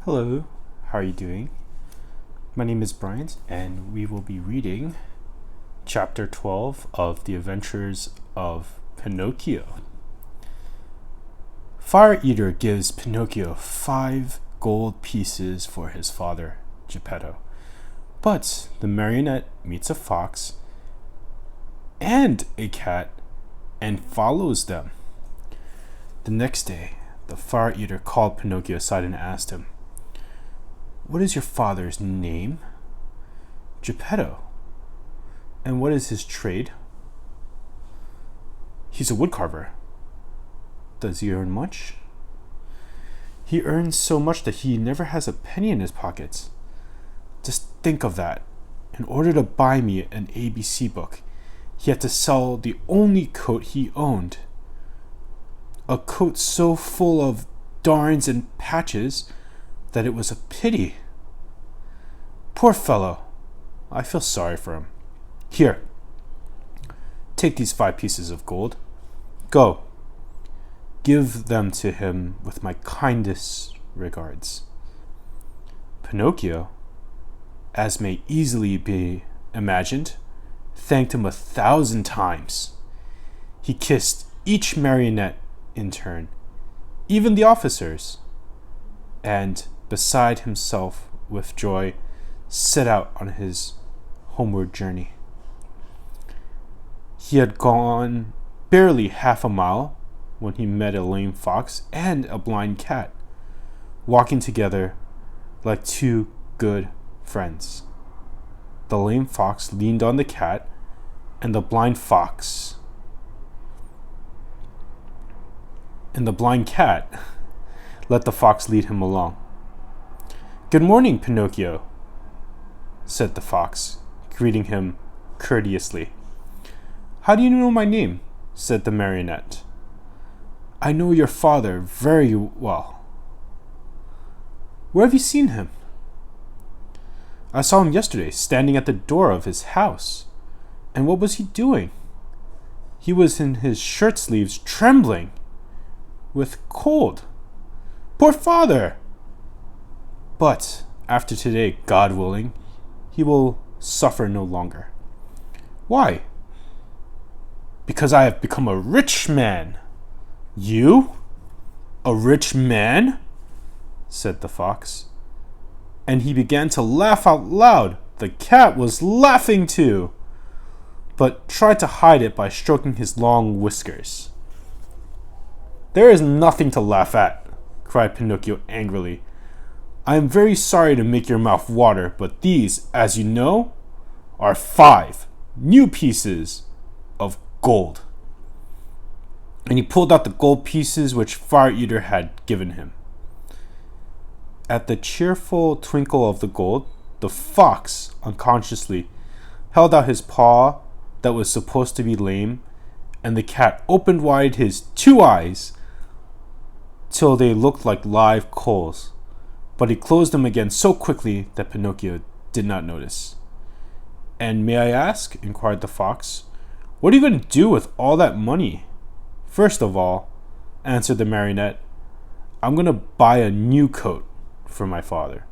Hello, how are you doing? My name is Bryant, and we will be reading Chapter 12 of The Adventures of Pinocchio. Fireeater gives Pinocchio 5 gold pieces for his father, Geppetto. But the marionette meets a fox and a cat and follows them. The next day, the Fireeater called Pinocchio aside and asked him, "What is your father's name?" "Geppetto." "And what is his trade?" "He's a woodcarver." "Does he earn much?" "He earns so much that he never has a penny in his pockets. Just think of that. In order to buy me an ABC book, he had to sell the only coat he owned. A coat so full of darns and patches that it was a pity. Poor fellow. I feel sorry for him. Here, take these 5 pieces of gold. Go. Give them to him with my kindest regards." Pinocchio, as may easily be imagined, thanked him 1,000 times. He kissed each marionette in turn, even the officers, and, beside himself with joy, set out on his homeward journey. He had gone barely half a mile when he met a lame fox and a blind cat, walking together like 2 good friends. The lame fox leaned on the cat, and the blind cat let the fox lead him along. "Good morning, Pinocchio," said the fox, greeting him courteously. "How do you know my name?" said the marionette. "I know your father very well." "Where have you seen him?" "I saw him yesterday, standing at the door of his house." "And what was he doing?" "He was in his shirt sleeves, trembling with cold." "Poor father!" "But after today, God willing, he will suffer no longer." "Why?" "Because I have become a rich man." "You? A rich man?" said the fox. And he began to laugh out loud. The cat was laughing too, but tried to hide it by stroking his long whiskers. "There is nothing to laugh at," cried Pinocchio angrily. "I am very sorry to make your mouth water, but these, as you know, are 5 new pieces of gold." And he pulled out the gold pieces which Fireeater had given him. At the cheerful twinkle of the gold, the fox unconsciously held out his paw that was supposed to be lame, and the cat opened wide his 2 eyes till they looked like live coals, but he closed them again so quickly that Pinocchio did not notice. "And may I ask," inquired the fox, "what are you going to do with all that money?" "First of all," answered the marionette, "I'm going to buy a new coat for my father.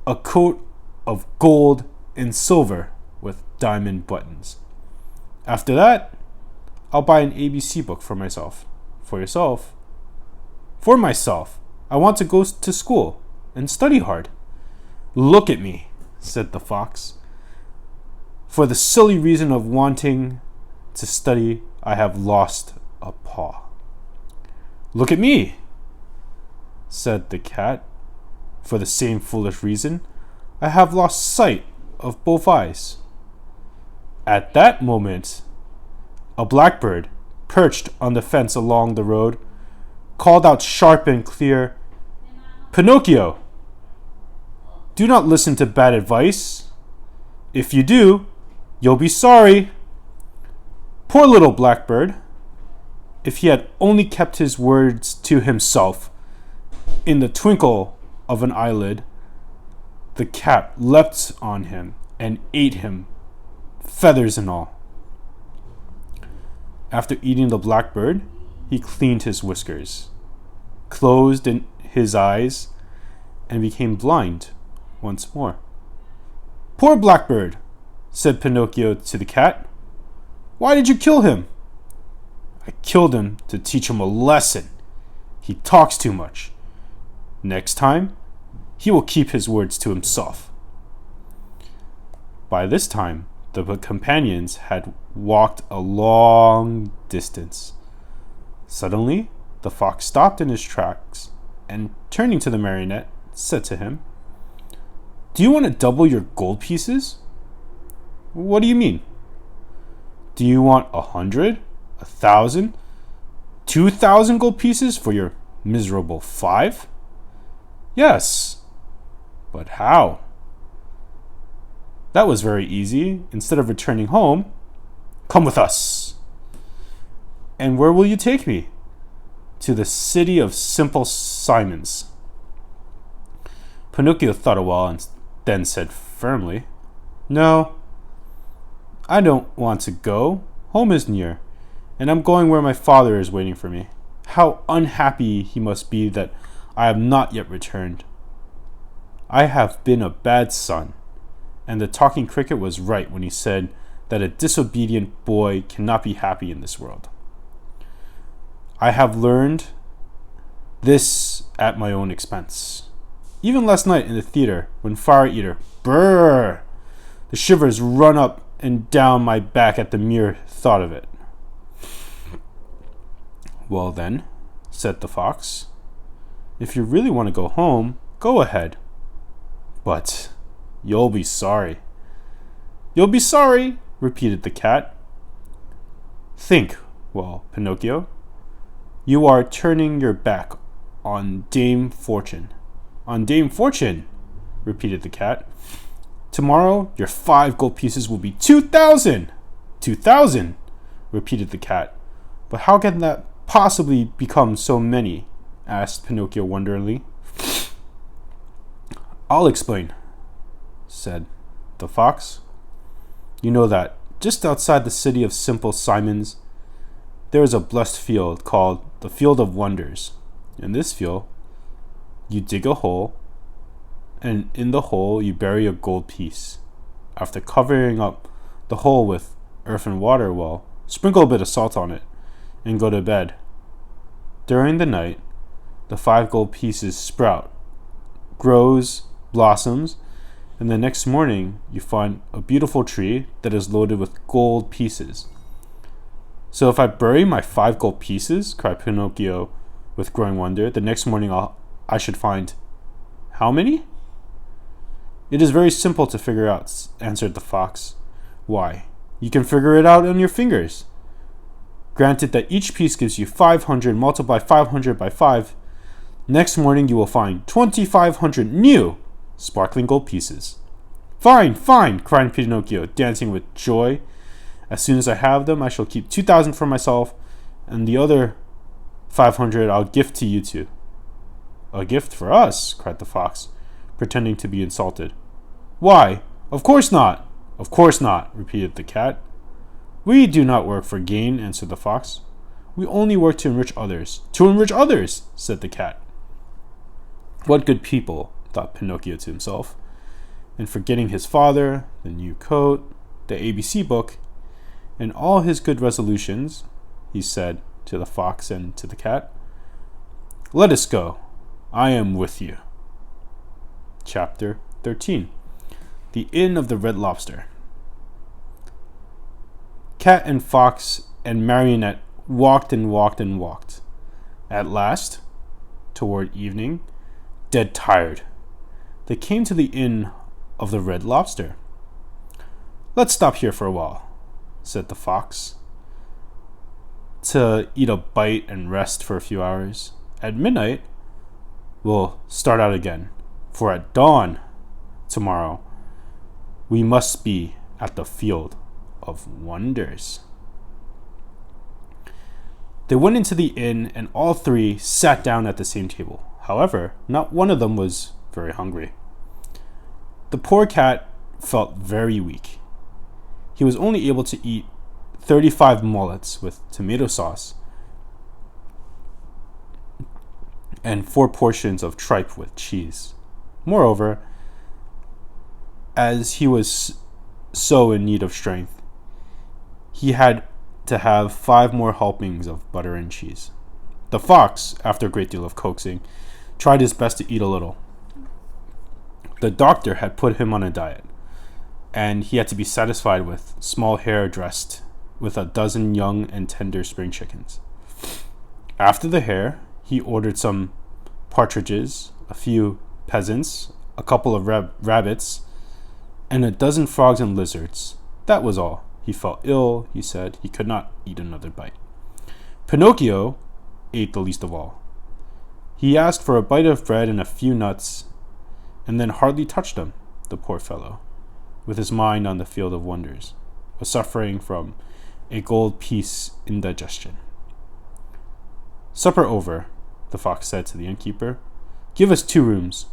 A coat of gold and silver with diamond buttons. After that, I'll buy an ABC book for myself." "For yourself?" "For myself. I want to go to school and study hard." "Look at me," said the fox. "For the silly reason of wanting to study, I have lost a paw." "Look at me," said the cat. "For the same foolish reason, I have lost sight of both eyes." At that moment, a blackbird, perched on the fence along the road, called out sharp and clear, "Pinocchio, do not listen to bad advice. If you do, you'll be sorry." Poor little blackbird! If he had only kept his words to himself, in the twinkle of an eyelid, the cat leapt on him and ate him, feathers and all. After eating the blackbird, he cleaned his whiskers, closed his eyes, and became blind once more. "Poor blackbird," said Pinocchio to the cat. "Why did you kill him?" "I killed him to teach him a lesson. He talks too much. Next time, he will keep his words to himself." By this time, the companions had walked a long distance. Suddenly, the fox stopped in his tracks and, turning to the marionette, said to him, "Do you want to double your gold pieces?" "What do you mean?" "Do you want 100, 1,000, 2,000 gold pieces for your miserable 5? "Yes." "But how?" "That was very easy. Instead of returning home, come with us." "And where will you take me?" "To the city of Simple Simons." Pinocchio thought a while and then said firmly, "No, I don't want to go. Home is near, and I'm going where my father is waiting for me. How unhappy he must be that I have not yet returned. I have been a bad son, and the talking cricket was right when he said that a disobedient boy cannot be happy in this world. I have learned this at my own expense. Even last night in the theater, when Fireeater, brrr, the shivers run up and down my back at the mere thought of it." "Well then," said the fox, "if you really want to go home, go ahead. But you'll be sorry." "You'll be sorry," repeated the cat. "Think, well, Pinocchio, you are turning your back on Dame Fortune." "On Dame Fortune," repeated the cat. "Tomorrow your 5 gold pieces will be 2,000. 2,000, repeated the cat. "But how can that possibly become so many?" asked Pinocchio wonderingly. "I'll explain," said the fox. "You know that just outside the city of Simple Simons, there is a blessed field called the Field of Wonders. In this field, you dig a hole, and in the hole you bury a gold piece. After covering up the hole with earth and water, well, sprinkle a bit of salt on it, and go to bed. During the night, the 5 gold pieces sprout, grows, blossoms, and the next morning you find a beautiful tree that is loaded with gold pieces." "So if I bury my 5 gold pieces," cried Pinocchio with growing wonder, "the next morning I should find how many?" "It is very simple to figure out," answered the fox. "Why, you can figure it out on your fingers. Granted that each piece gives you 500, multiply 500 by 5. Next morning you will find 2,500 new sparkling gold pieces." "Fine, fine," cried Pinocchio, dancing with joy. "As soon as I have them, I shall keep 2,000 for myself, and the other 500 I'll gift to you two." "A gift for us?" cried the fox, pretending to be insulted. "Why, of course not." "Of course not," repeated the cat. "We do not work for gain," answered the fox. "We only work to enrich others." "To enrich others," said the cat. "What good people," thought Pinocchio to himself, and forgetting his father, the new coat, the ABC book, and all his good resolutions, he said to the fox and to the cat, "Let us go. I am with you." Chapter 13. The Inn of the Red Lobster. Cat and fox and marionette walked and walked and walked. At last, toward evening, dead tired, they came to the Inn of the Red Lobster. "Let's stop here for a while," said the fox, "to eat a bite and rest for a few hours. At midnight, we'll start out again, for at dawn tomorrow we must be at the Field of Wonders." They went into the inn, and all three sat down at the same table. However, not one of them was very hungry. The poor cat felt very weak. He was only able to eat 35 mullets with tomato sauce and 4 portions of tripe with cheese. Moreover, as he was so in need of strength, he had to have 5 more helpings of butter and cheese. The fox, after a great deal of coaxing, tried his best to eat a little. The doctor had put him on a diet, and he had to be satisfied with small hare dressed with a dozen young and tender spring chickens. After the hare, he ordered some partridges, a few peasants, a couple of rabbits, and a dozen frogs and lizards. That was all. He felt ill, he said. He could not eat another bite. Pinocchio ate the least of all. He asked for a bite of bread and a few nuts, and then hardly touched them, the poor fellow, with his mind on the field of wonders, was suffering from a gold piece indigestion. Supper over, the fox said to the innkeeper. Give us 2 rooms,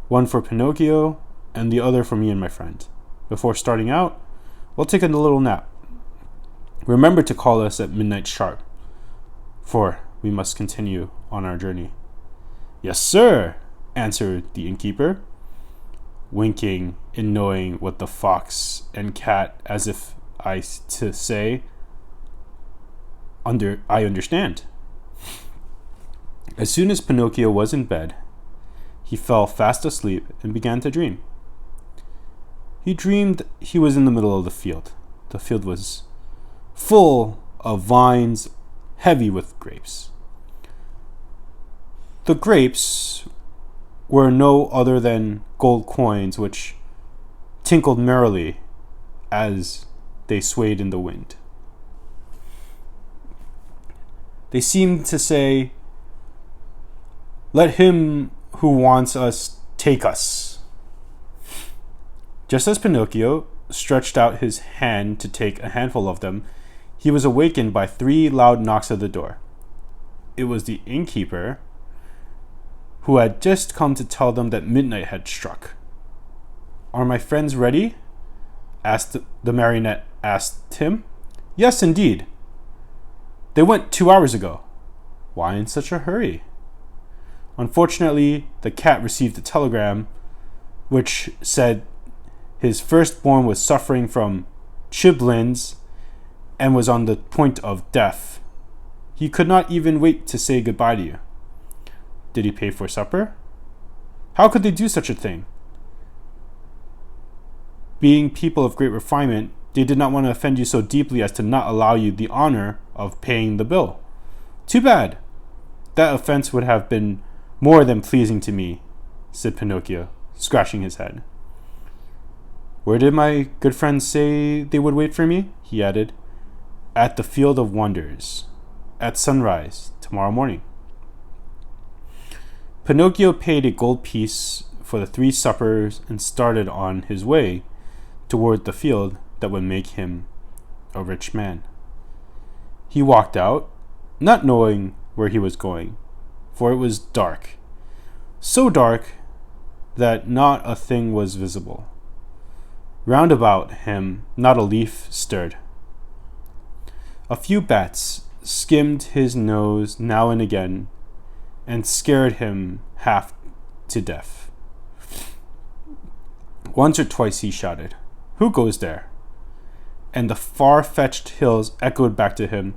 one for Pinocchio and the other for me and my friend. Before starting out, we'll take a little nap. Remember to call us at midnight sharp, for we must continue on our journey. Yes, sir, answered the innkeeper, winking and knowing what the fox and cat, as if to say, I understand. As soon as Pinocchio was in bed, he fell fast asleep and began to dream. He dreamed he was in the middle of the field. The field was full of vines, heavy with grapes. The grapes were no other than gold coins which tinkled merrily as they swayed in the wind. They seemed to say, "Let him who wants us take us." Just as Pinocchio stretched out his hand to take a handful of them, he was awakened by 3 loud knocks at the door. It was the innkeeper, who had just come to tell them that midnight had struck. "Are my friends ready?" the marionette asked him. "Yes, indeed. They went 2 hours ago." "Why in such a hurry?" Unfortunately, the cat received a telegram which said his firstborn was suffering from chilblains and was on the point of death. He could not even wait to say goodbye to you. Did he pay for supper? How could they do such a thing? Being people of great refinement, they did not want to offend you so deeply as to not allow you the honor of paying the bill. Too bad. That offense would have been more than pleasing to me, said Pinocchio, scratching his head. Where did my good friends say they would wait for me? He added. At the Field of Wonders, at sunrise tomorrow morning. Pinocchio paid a gold piece for the 3 suppers and started on his way toward the field that would make him a rich man. He walked out, not knowing where he was going, for it was dark, so dark that not a thing was visible. Round about him, not a leaf stirred. A few bats skimmed his nose now and again and scared him half to death. Once or twice he shouted, "Who goes there?" And the far-fetched hills echoed back to him,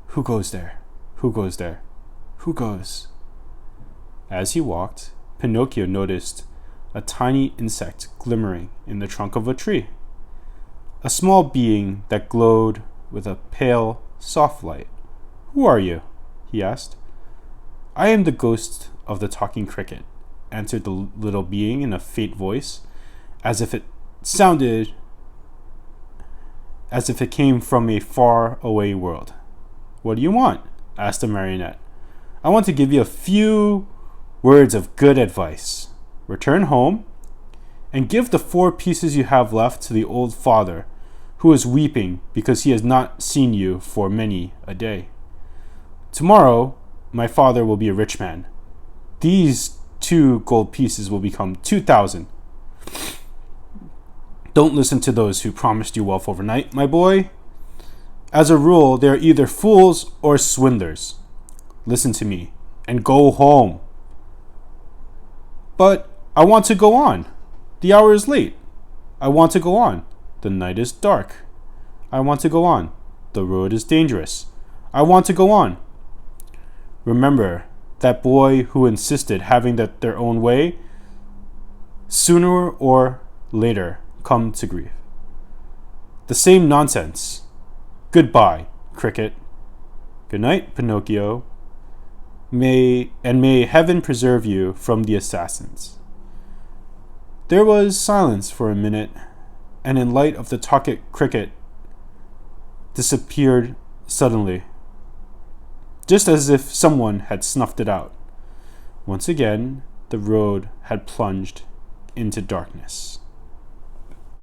"Who goes there? Who goes there? Who goes?" As he walked, Pinocchio noticed a tiny insect glimmering in the trunk of a tree. A small being that glowed with a pale, soft light. "Who are you?" he asked. "I am the ghost of the talking cricket," answered the little being in a faint voice, as if it came from a far-away world. "What do you want?" asked the marionette. "I want to give you a few words of good advice. Return home and give the 4 pieces you have left to the old father, who is weeping because he has not seen you for many a day. Tomorrow, my father will be a rich man. These 2 gold pieces will become 2,000. Don't listen to those who promised you wealth overnight, my boy. As a rule, they are either fools or swindlers. Listen to me and go home." "But I want to go on. The hour is late. I want to go on. The night is dark. I want to go on. The road is dangerous. I want to go on. Remember that boy who insisted having their own way, sooner or later come to grief. The same nonsense. Goodbye, Cricket. Good night, Pinocchio. May heaven preserve you from the assassins. There was silence for a minute, and in light of the talking cricket disappeared suddenly, just as if someone had snuffed it out. Once again, the road had plunged into darkness.